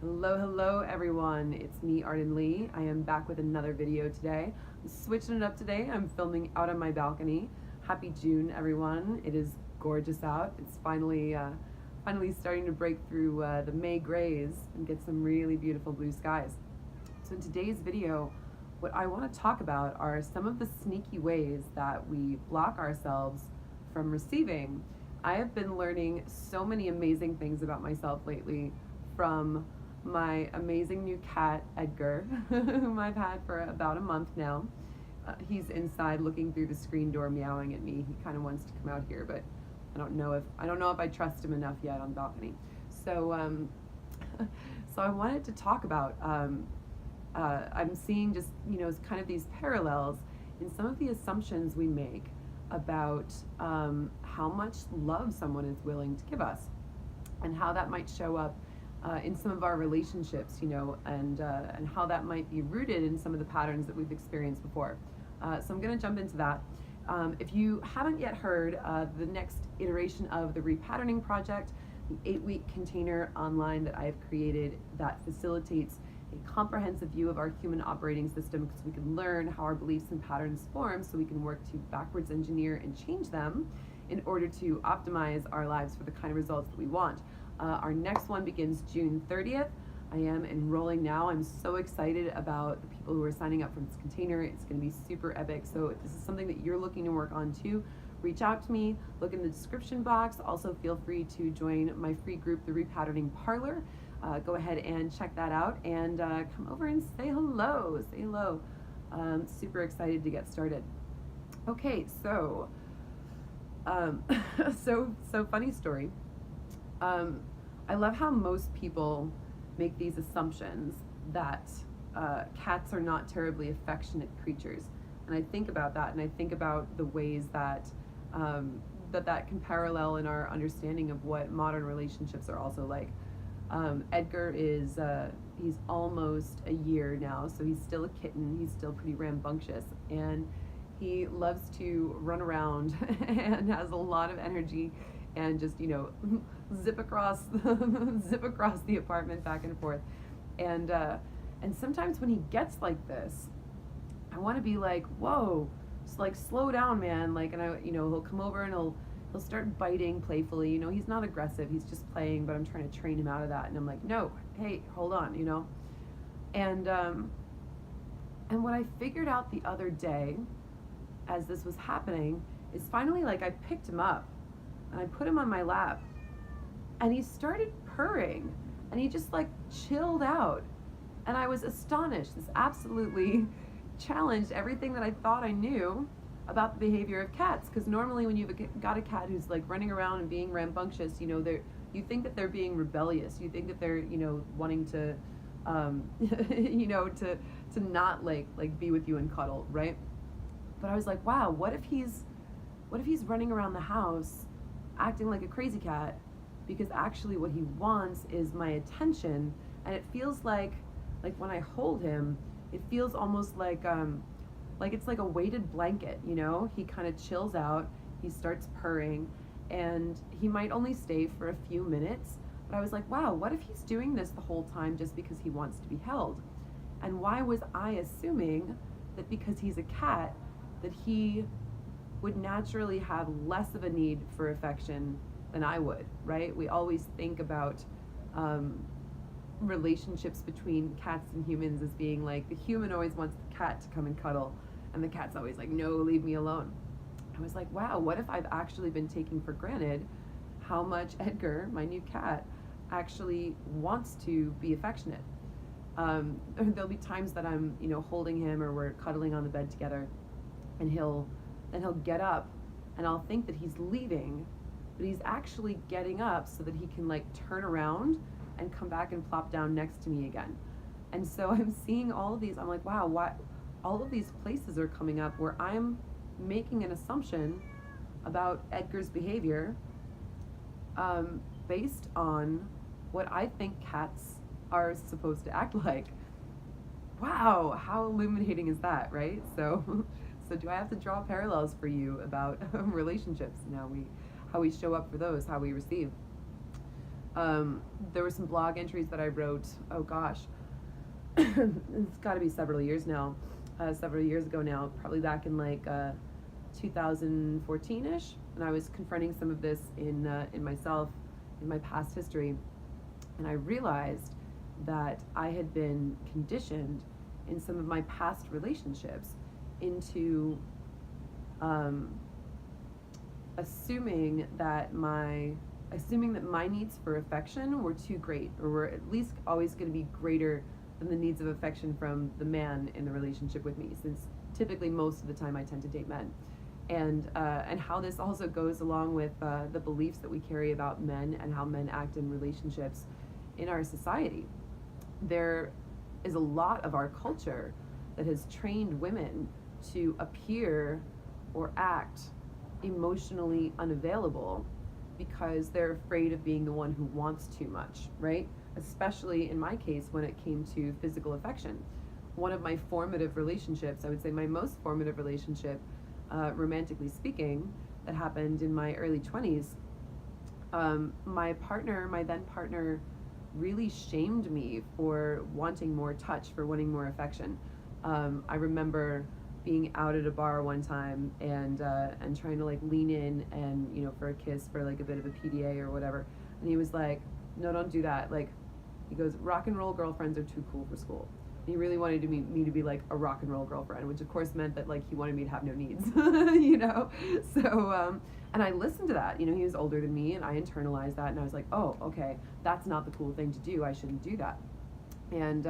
Hello everyone. It's me, Arden Lee. I am back with another video today. I'm switching it up today. I'm filming out on my balcony. Happy June, everyone. It is gorgeous out. It's finally starting to break through the May grays and get some really beautiful blue skies. So in today's video, what I want to talk about are some of the sneaky ways that we block ourselves from receiving. I have been learning so many amazing things about myself lately from my amazing new cat, Edgar, whom I've had for about a month now. He's inside looking through the screen door meowing at me. He kind of wants to come out here, but I don't know if I trust him enough yet on the balcony. So so I wanted to talk about I'm seeing just, kind of these parallels in some of the assumptions we make about how much love someone is willing to give us and how that might show up in some of our relationships, and how that might be rooted in some of the patterns that we've experienced before. So I'm going to jump into that. If you haven't yet heard, the next iteration of the Repatterning Project, the 8-week container online that I have created that facilitates a comprehensive view of our human operating system, because we can learn how our beliefs and patterns form so we can work to backwards engineer and change them in order to optimize our lives for the kind of results that we want. Our next one begins June 30th. I am enrolling now. I'm so excited about the people who are signing up for this container. It's going to be super epic. So if this is something that you're looking to work on too, reach out to me, look in the description box. Also feel free to join my free group, the Repatterning Parlor. Go ahead and check that out and come over and say hello. Say hello. Super excited to get started. Okay, so so funny story. I love how most people make these assumptions that cats are not terribly affectionate creatures. And I think about that, and I think about the ways that that can parallel in our understanding of what modern relationships are also like. Edgar is, he's almost a year now, so he's still a kitten. He's still pretty rambunctious, and he loves to run around and has a lot of energy and just, zip across the apartment back and forth. And sometimes when he gets like this, I want to be like, whoa, just like slow down, man. Like, and he'll come over and he'll start biting playfully. He's not aggressive, he's just playing, but I'm trying to train him out of that. And I'm like, no, hey, hold on, And what I figured out the other day as this was happening is finally, like, I picked him up and I put him on my lap and he started purring and he just like chilled out. And I was astonished. This absolutely challenged everything that I thought I knew about the behavior of cats, because normally when you've got a cat who's like running around and being rambunctious, you think that they're being rebellious, you think that they're wanting to to not like be with you and cuddle, right? But I was like, wow, what if he's running around the house acting like a crazy cat, because actually what he wants is my attention. And it feels like when I hold him, it feels almost like it's like a weighted blanket. He kind of chills out, he starts purring, and he might only stay for a few minutes. But I was like, wow, what if he's doing this the whole time just because he wants to be held? And why was I assuming that because he's a cat that he would naturally have less of a need for affection than I would, right? We always think about relationships between cats and humans as being like the human always wants the cat to come and cuddle, and the cat's always like, no, leave me alone. I was like, wow, what if I've actually been taking for granted how much Edgar, my new cat, actually wants to be affectionate? There'll be times that I'm, holding him or we're cuddling on the bed together, and he'll get up and I'll think that he's leaving, but he's actually getting up so that he can like turn around and come back and plop down next to me again. And so I'm seeing all of these, I'm like, wow, what all of these places are coming up where I'm making an assumption about Edgar's behavior based on what I think cats are supposed to act like. Wow, how illuminating is that, right? So do I have to draw parallels for you about relationships? How we show up for those, how we receive. There were some blog entries that I wrote, oh gosh, it's got to be several years ago now, probably back in like 2014-ish, and I was confronting some of this in myself, in my past history, and I realized that I had been conditioned in some of my past relationships into assuming that my needs for affection were too great, or were at least always going to be greater than the needs of affection from the man in the relationship with me, since typically most of the time I tend to date men. And how this also goes along with the beliefs that we carry about men and how men act in relationships in our society. There is a lot of our culture that has trained women to appear or act emotionally unavailable because they're afraid of being the one who wants too much, right? Especially in my case when it came to physical affection. One of my formative relationships, I would say my most formative relationship, romantically speaking, that happened in my early 20s, my then partner, really shamed me for wanting more touch, for wanting more affection. I remember being out at a bar one time and trying to like lean in and, you know, for a kiss, for like a bit of a PDA or whatever, and he was like, no, don't do that. Like, he goes, rock and roll girlfriends are too cool for school. And he really wanted me to be like a rock and roll girlfriend, which of course meant that like he wanted me to have no needs, you know. So and I listened to that. You know, he was older than me, and I internalized that, and I was like, oh, okay, that's not the cool thing to do. I shouldn't do that. And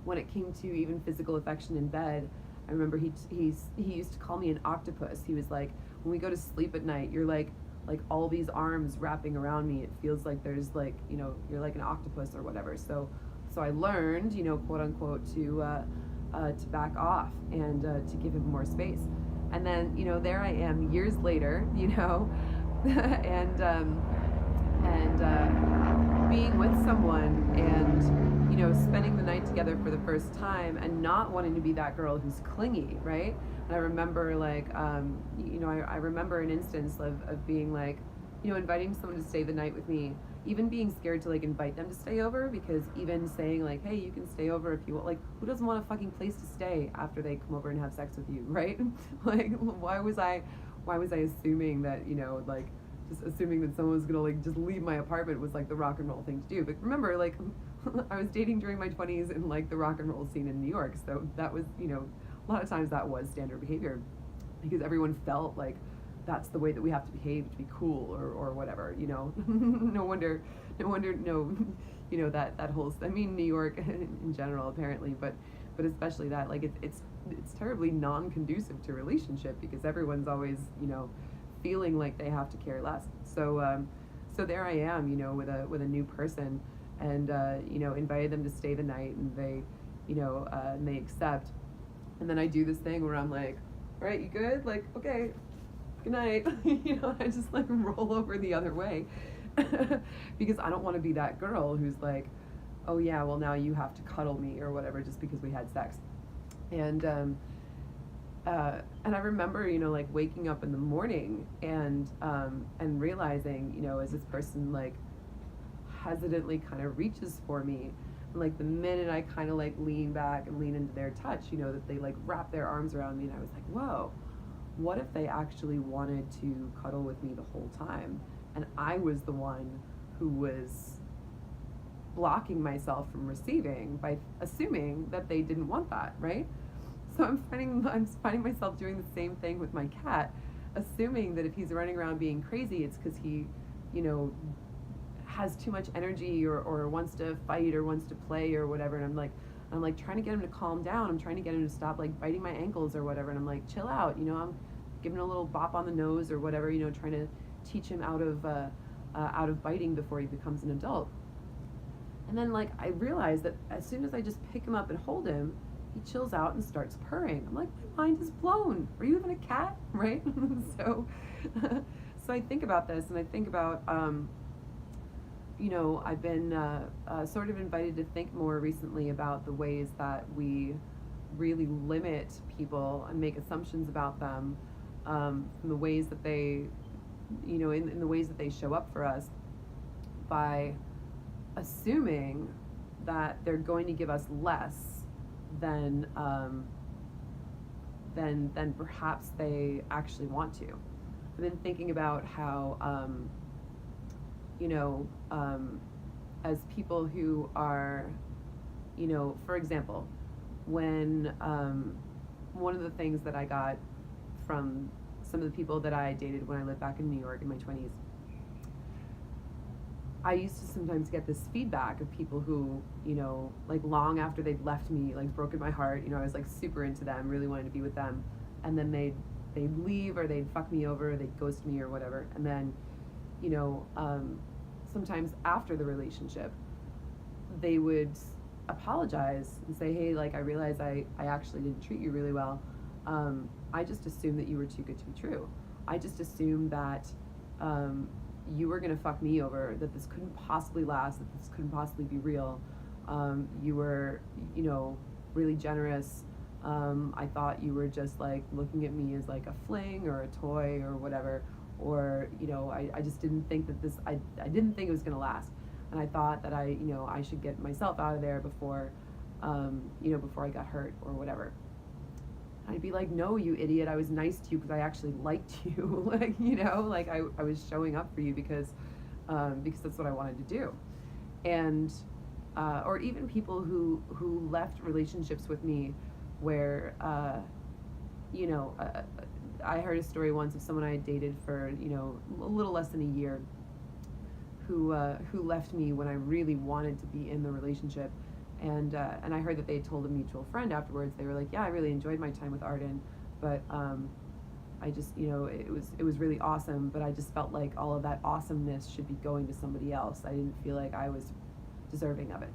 when it came to even physical affection in bed, I remember he used to call me an octopus. He was like, when we go to sleep at night, you're like all these arms wrapping around me. It feels like there's like, you know, you're like an octopus or whatever. So I learned, you know, quote unquote, to back off and to give him more space. And then, you know, there I am years later, you know, and being with someone and, you know, spending the night together for the first time and not wanting to be that girl who's clingy, right? And I remember like, you know, I remember an instance of being like, you know, inviting someone to stay the night with me, even being scared to like invite them to stay over, because even saying like, hey, you can stay over if you want, like, who doesn't want a fucking place to stay after they come over and have sex with you, right? Like, why was I assuming that, you know, like, just assuming that someone was gonna like just leave my apartment was like the rock and roll thing to do. But remember, like, I was dating during my 20s in like the rock and roll scene in New York, so that was, you know, a lot of times that was standard behavior, because everyone felt like that's the way that we have to behave to be cool or whatever, you know. no wonder, you know, that whole, I mean, New York in general apparently, but especially that, like, it's terribly non-conducive to relationship, because everyone's always, you know, feeling like they have to care less. So so there I am, you know, with a new person, and you know, invited them to stay the night, and they, you know, and they accept, and then I do this thing where I'm like, all right, you good? Like, okay, good night. You know, I just like roll over the other way because I don't want to be that girl who's like, oh yeah, well now you have to cuddle me or whatever just because we had sex. And I remember, you know, like waking up in the morning and realizing, you know, as this person like hesitantly kind of reaches for me, and like the minute I kind of like lean back and lean into their touch, you know, that they like wrap their arms around me, and I was like, whoa, what if they actually wanted to cuddle with me the whole time, and I was the one who was blocking myself from receiving by assuming that they didn't want that, right? So I'm finding myself doing the same thing with my cat, assuming that if he's running around being crazy, it's because he, you know, has too much energy or wants to fight or wants to play or whatever. And I'm like trying to get him to calm down. I'm trying to get him to stop like biting my ankles or whatever. And I'm like, chill out, you know, I'm giving him a little bop on the nose or whatever, you know, trying to teach him out of biting before he becomes an adult. And then like I realized that as soon as I just pick him up and hold him, he chills out and starts purring. I'm like, my mind is blown. Are you even a cat, right? So I think about this, and I think about, you know, I've been sort of invited to think more recently about the ways that we really limit people and make assumptions about them, from the ways that they, you know, in the ways that they show up for us, by assuming that they're going to give us less than than perhaps they actually want to. I've been thinking about how you know, as people who are, you know, for example, when one of the things that I got from some of the people that I dated when I lived back in New York in my 20s, I used to sometimes get this feedback of people who, you know, like long after they'd left me, like broken my heart, you know, I was like super into them, really wanted to be with them, and then they'd leave, or they'd fuck me over, or they'd ghost me or whatever, and then, you know, sometimes after the relationship, they would apologize and say, hey, like, I realize I actually didn't treat you really well. I just assumed that you were too good to be true. I just assumed that you were gonna fuck me over, that this couldn't possibly last, that this couldn't possibly be real. You were, you know, really generous. I thought you were just like looking at me as like a fling or a toy or whatever. Or, you know, I just didn't think that this, I didn't think it was gonna last. And I thought that I, you know, I should get myself out of there before, you know, before I got hurt or whatever. I'd be like, no, you idiot, I was nice to you because I actually liked you. Like, you know, like I was showing up for you because that's what I wanted to do. And, or even people who left relationships with me where, you know, I heard a story once of someone I had dated for, you know, a little less than a year, who left me when I really wanted to be in the relationship. And I heard that they told a mutual friend afterwards. They were like, yeah, I really enjoyed my time with Arden, but I just, you know, it was really awesome, but I just felt like all of that awesomeness should be going to somebody else. I didn't feel like I was deserving of it.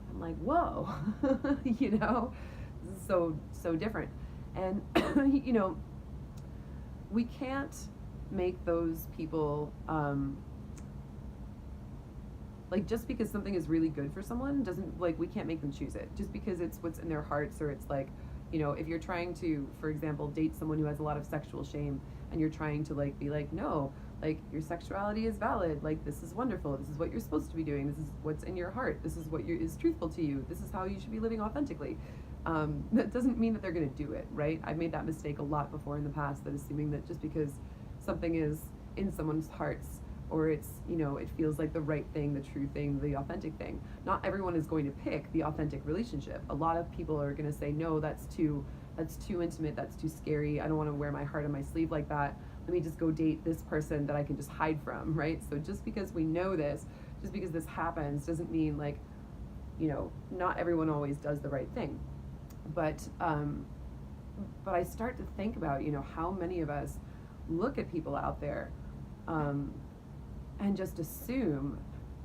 I'm like, whoa, you know, so different. And you know, we can't make those people like, just because something is really good for someone doesn't, like, we can't make them choose it. Just because it's what's in their hearts, or it's like, you know, if you're trying to, for example, date someone who has a lot of sexual shame, and you're trying to, like, be like, no, like, your sexuality is valid, like, this is wonderful, this is what you're supposed to be doing, this is what's in your heart, this is what is truthful to you, this is how you should be living authentically. That doesn't mean that they're going to do it, right? I've made that mistake a lot before in the past, that assuming that just because something is in someone's hearts, or it's, you know, it feels like the right thing, the true thing, the authentic thing. Not everyone is going to pick the authentic relationship. A lot of people are going to say, no, that's too intimate, that's too scary, I don't want to wear my heart on my sleeve like that. Let me just go date this person that I can just hide from, right? So just because we know this, just because this happens, doesn't mean, like, you know, not everyone always does the right thing. But I start to think about, you know, how many of us look at people out there and just assume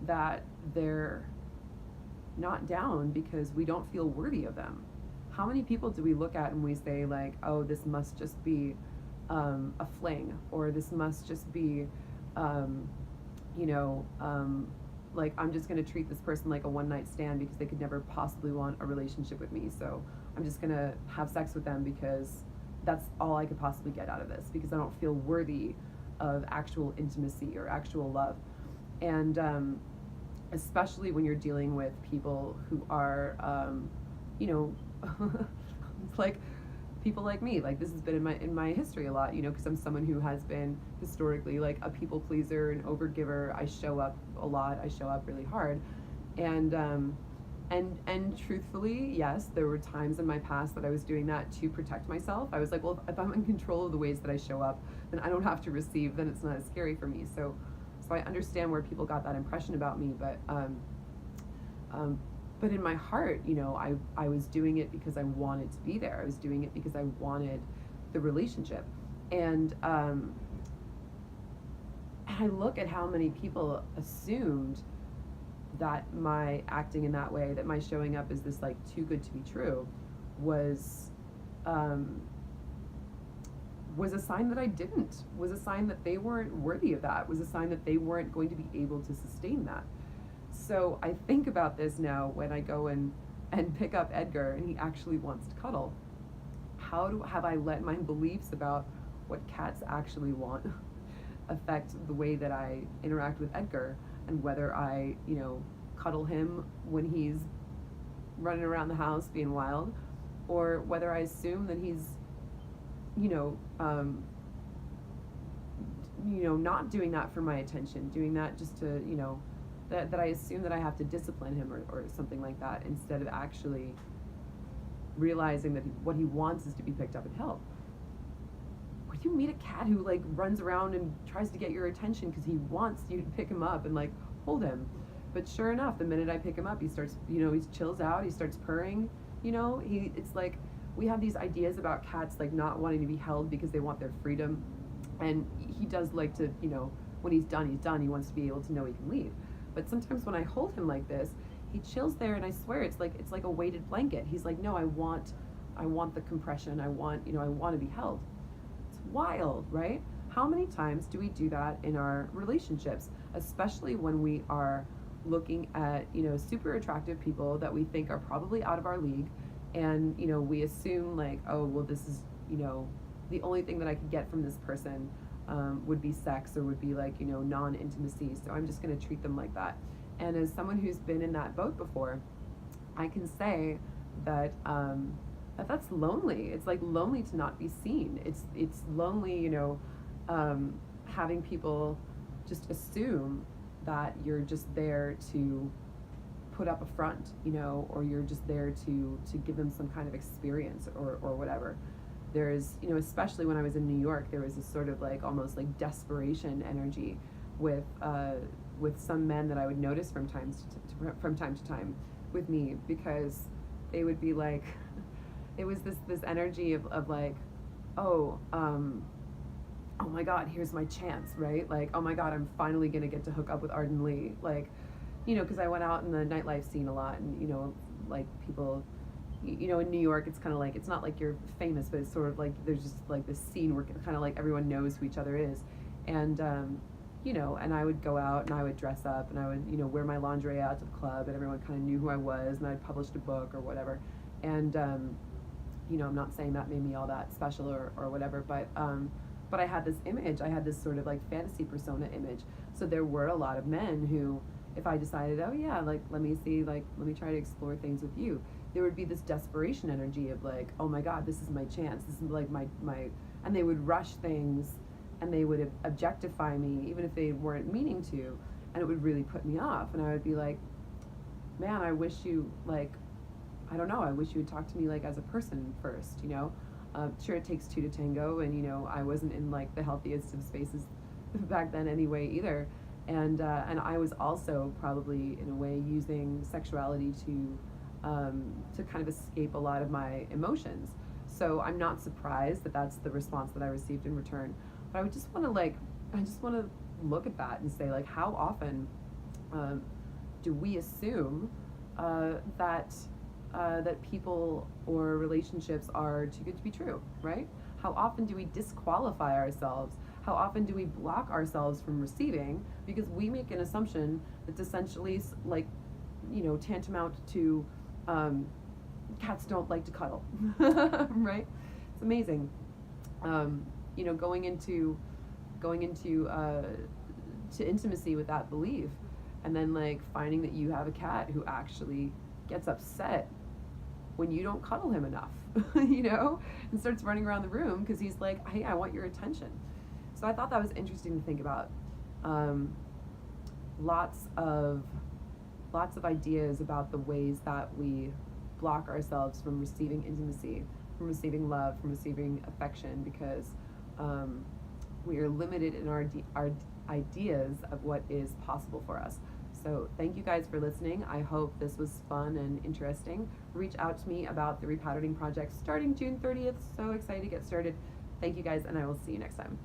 that they're not down because we don't feel worthy of them. How many people do we look at and we say, like, oh, this must just be a fling, or this must just be, you know, like, I'm just going to treat this person like a one-night stand because they could never possibly want a relationship with me, so I'm just going to have sex with them because that's all I could possibly get out of this, because I don't feel worthy of actual intimacy or actual love. And especially when you're dealing with people who are, you know, like people like me. Like, this has been in my history a lot, you know, because I'm someone who has been historically like a people pleaser, an overgiver. I show up a lot. I show up really hard, and truthfully, yes, there were times in my past that I was doing that to protect myself. I was like, well, if I'm in control of the ways that I show up, then I don't have to receive, then it's not as scary for me. So I understand where people got that impression about me, but in my heart, you know, I was doing it because I wanted to be there. I was doing it because I wanted the relationship. And I look at how many people assumed that my acting in that way, that my showing up as this, like, too good to be true, was a sign that I didn't, was a sign that they weren't worthy of that, was a sign that they weren't going to be able to sustain that. So I think about this now when I go and pick up Edgar and he actually wants to cuddle. Have I let my beliefs about what cats actually want affect the way that I interact with Edgar, and whether I, you know, cuddle him when he's running around the house being wild, or whether I assume that he's, you know, not doing that for my attention, doing that just to, that I assume that I have to discipline him or something like that, instead of actually realizing that what he wants is to be picked up and held. When you meet a cat who like runs around and tries to get your attention because he wants you to pick him up and like hold him, but sure enough, the minute I pick him up, he starts, he chills out, he starts purring, it's like we have these ideas about cats like not wanting to be held because they want their freedom, and he does like to, when he's done, he wants to be able to know he can leave. But sometimes when I hold him like this, he chills there, and I swear it's like a weighted blanket. He's like, no, I want the compression. I want to be held. It's wild, right? How many times do we do that in our relationships, especially when we are looking at, super attractive people that we think are probably out of our league, and, we assume like, oh, well, this is, the only thing that I could get from this person would be sex, or would be like, non-intimacy, so I'm just going to treat them like that. And as someone who's been in that boat before, I can say that that's lonely. It's like lonely to not be seen. It's lonely, having people just assume that you're just there to put up a front, or you're just there to give them some kind of experience or whatever. There's, especially when I was in New York, there was this sort of like almost like desperation energy with some men that I would notice from time to time with me, because they would be like, it was this energy of like, oh my God, here's my chance, right? Like, oh my God, I'm finally gonna get to hook up with Arden Lee, like, because I went out in the nightlife scene a lot, and like people, in New York, it's kind of like, it's not like you're famous, but it's sort of like there's just like this scene where kind of like everyone knows who each other is, and and I would go out and I would dress up and I would, wear my lingerie out to the club, and everyone kind of knew who I was, and I'd published a book or whatever. And, I'm not saying that made me all that special or whatever, but I had this image, I had this sort of like fantasy persona image. So there were a lot of men who, if I decided, oh yeah, like, let me try to explore things with you, there would be this desperation energy of like, oh my God, this is my chance. This is like my, and they would rush things, and they would objectify me, even if they weren't meaning to, and it would really put me off. And I would be like, man, I wish you, like, I don't know, I wish you would talk to me like as a person first, Sure, it takes two to tango, and, I wasn't in like the healthiest of spaces back then anyway either. And I was also probably in a way using sexuality to kind of escape a lot of my emotions. So I'm not surprised that that's the response that I received in return. But I just want to look at that and say, like, how often do we assume that people or relationships are too good to be true, right? How often do we disqualify ourselves? How often do we block ourselves from receiving because we make an assumption that's essentially like, tantamount to cats don't like to cuddle, right? It's amazing. Going into to intimacy with that belief, and then like finding that you have a cat who actually gets upset when you don't cuddle him enough, and starts running around the room because he's like, hey, I want your attention. So I thought that was interesting to think about. Lots of ideas about the ways that we block ourselves from receiving intimacy, from receiving love, from receiving affection, because we are limited in our ideas of what is possible for us. So thank you guys for listening. I hope this was fun and interesting. Reach out to me about the repatterning project starting June 30th. So excited to get started. Thank you guys, and I will see you next time.